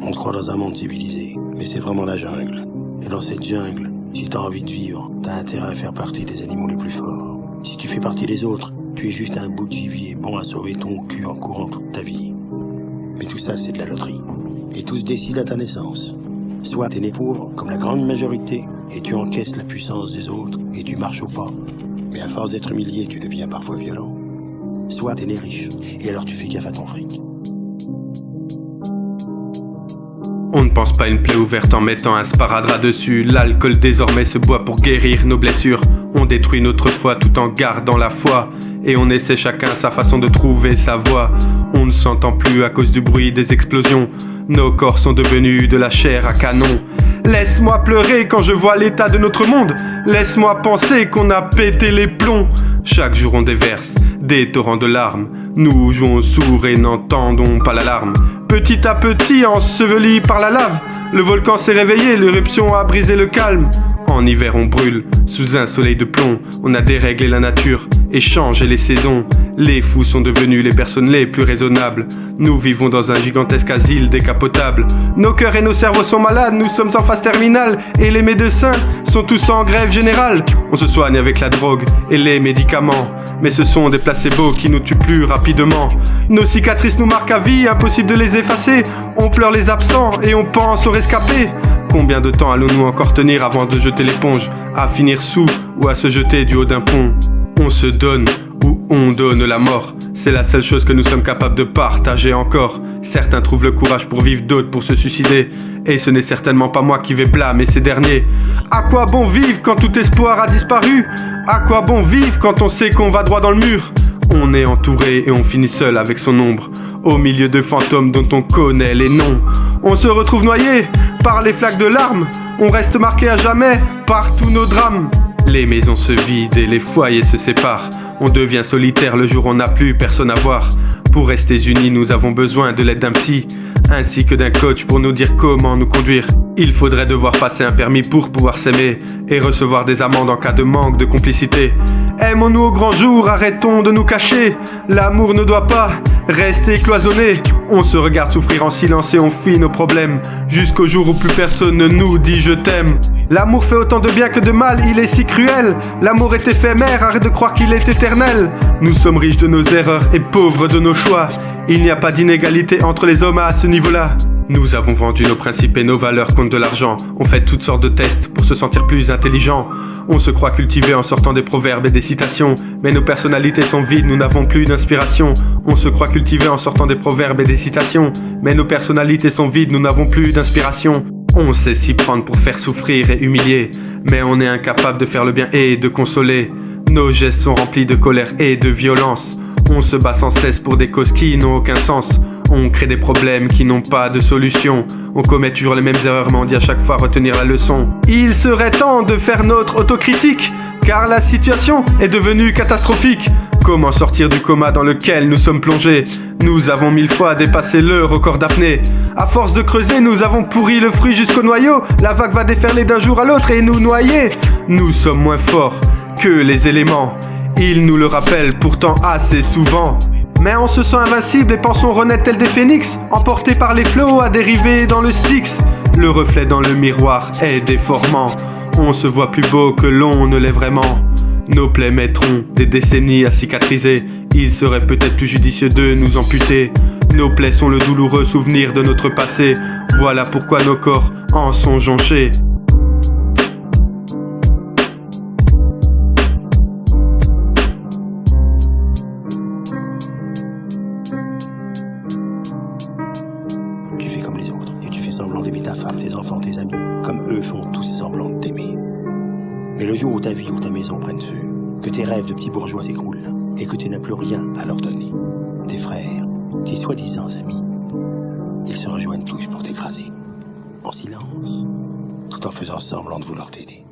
On te croit dans un monde civilisé, mais c'est vraiment la jungle. Et dans cette jungle, si t'as envie de vivre, t'as intérêt à faire partie des animaux les plus forts. Si tu fais partie des autres, tu es juste un bout de gibier bon à sauver ton cul en courant toute ta vie. Mais tout ça, c'est de la loterie. Et tout se décide à ta naissance. Soit t'es né pauvre, comme la grande majorité, et tu encaisses la puissance des autres, et tu marches au pas. Mais à force d'être humilié, tu deviens parfois violent. Soit t'es né riche, et alors tu fais gaffe à ton fric. On ne pense pas une plaie ouverte en mettant un sparadrap dessus. L'alcool désormais se boit pour guérir nos blessures. On détruit notre foi tout en gardant la foi. Et on essaie chacun sa façon de trouver sa voie. On ne s'entend plus à cause du bruit des explosions. Nos corps sont devenus de la chair à canon. Laisse-moi pleurer quand je vois l'état de notre monde. Laisse-moi penser qu'on a pété les plombs. Chaque jour on déverse des torrents de larmes. Nous jouons sourds et n'entendons pas l'alarme. Petit à petit, enseveli par la lave, le volcan s'est réveillé, l'éruption a brisé le calme. En hiver on brûle, sous un soleil de plomb. On a déréglé la nature et changé les saisons. Les fous sont devenus les personnes les plus raisonnables. Nous vivons dans un gigantesque asile décapotable. Nos cœurs et nos cerveaux sont malades, nous sommes en phase terminale. Et les médecins sont tous en grève générale. On se soigne avec la drogue et les médicaments, mais ce sont des placebos qui nous tuent plus rapidement. Nos cicatrices nous marquent à vie, impossible de les effacer. On pleure les absents et on pense aux rescapés. Combien de temps allons-nous encore tenir avant de jeter l'éponge, à finir sous ou à se jeter du haut d'un pont? On se donne ou on donne la mort. C'est la seule chose que nous sommes capables de partager encore. Certains trouvent le courage pour vivre, d'autres pour se suicider. Et ce n'est certainement pas moi qui vais blâmer ces derniers. À quoi bon vivre quand tout espoir a disparu? À quoi bon vivre quand on sait qu'on va droit dans le mur? On est entouré et on finit seul avec son ombre, au milieu de fantômes dont on connaît les noms. On se retrouve noyé par les flaques de larmes. On reste marqué à jamais par tous nos drames. Les maisons se vident et les foyers se séparent. On devient solitaire le jour où on n'a plus personne à voir. Pour rester unis, nous avons besoin de l'aide d'un psy, ainsi que d'un coach pour nous dire comment nous conduire. Il faudrait devoir passer un permis pour pouvoir s'aimer et recevoir des amendes en cas de manque de complicité. Aimons-nous au grand jour, arrêtons de nous cacher. L'amour ne doit pas rester cloisonné. On se regarde souffrir en silence et on fuit nos problèmes, jusqu'au jour où plus personne ne nous dit je t'aime. L'amour fait autant de bien que de mal, il est si cruel. L'amour est éphémère, arrête de croire qu'il est éternel. Nous sommes riches de nos erreurs et pauvres de nos choix. Il n'y a pas d'inégalité entre les hommes à ce niveau-là. Nous avons vendu nos principes et nos valeurs contre de l'argent. On fait toutes sortes de tests pour se sentir plus intelligent. On se croit cultivé en sortant des proverbes et des citations, mais nos personnalités sont vides, nous n'avons plus d'inspiration. On se croit cultivé en sortant des proverbes et des citations, mais nos personnalités sont vides, nous n'avons plus d'inspiration. On sait s'y prendre pour faire souffrir et humilier, mais on est incapable de faire le bien et de consoler. Nos gestes sont remplis de colère et de violence. On se bat sans cesse pour des causes qui n'ont aucun sens. On crée des problèmes qui n'ont pas de solution. On commet toujours les mêmes erreurs, mais on dit à chaque fois retenir la leçon. Il serait temps de faire notre autocritique, car la situation est devenue catastrophique. Comment sortir du coma dans lequel nous sommes plongés? Nous avons 1000 fois dépassé le record d'apnée. À force de creuser, nous avons pourri le fruit jusqu'au noyau. La vague va déferler d'un jour à l'autre et nous noyer. Nous sommes moins forts que les éléments. Ils nous le rappellent pourtant assez souvent. Mais on se sent invincible et pensons renaître tel des phénix, emportés par les flots à dériver dans le Styx. Le reflet dans le miroir est déformant. On se voit plus beau que l'on ne l'est vraiment. Nos plaies mettront des décennies à cicatriser. Il serait peut-être plus judicieux de nous amputer. Nos plaies sont le douloureux souvenir de notre passé. Voilà pourquoi nos corps en sont jonchés. Tu fais comme les autres, et tu fais semblant d'aimer ta femme, tes enfants, tes amis, comme eux font tous semblant de t'aimer. Mais le jour où ta vie ou ta maison prennent feu, que tes rêves de petits bourgeois s'écroulent, et que tu n'as plus rien à leur donner, tes frères, tes soi-disant amis, ils se rejoignent tous pour t'écraser, en silence, tout en faisant semblant de vouloir t'aider.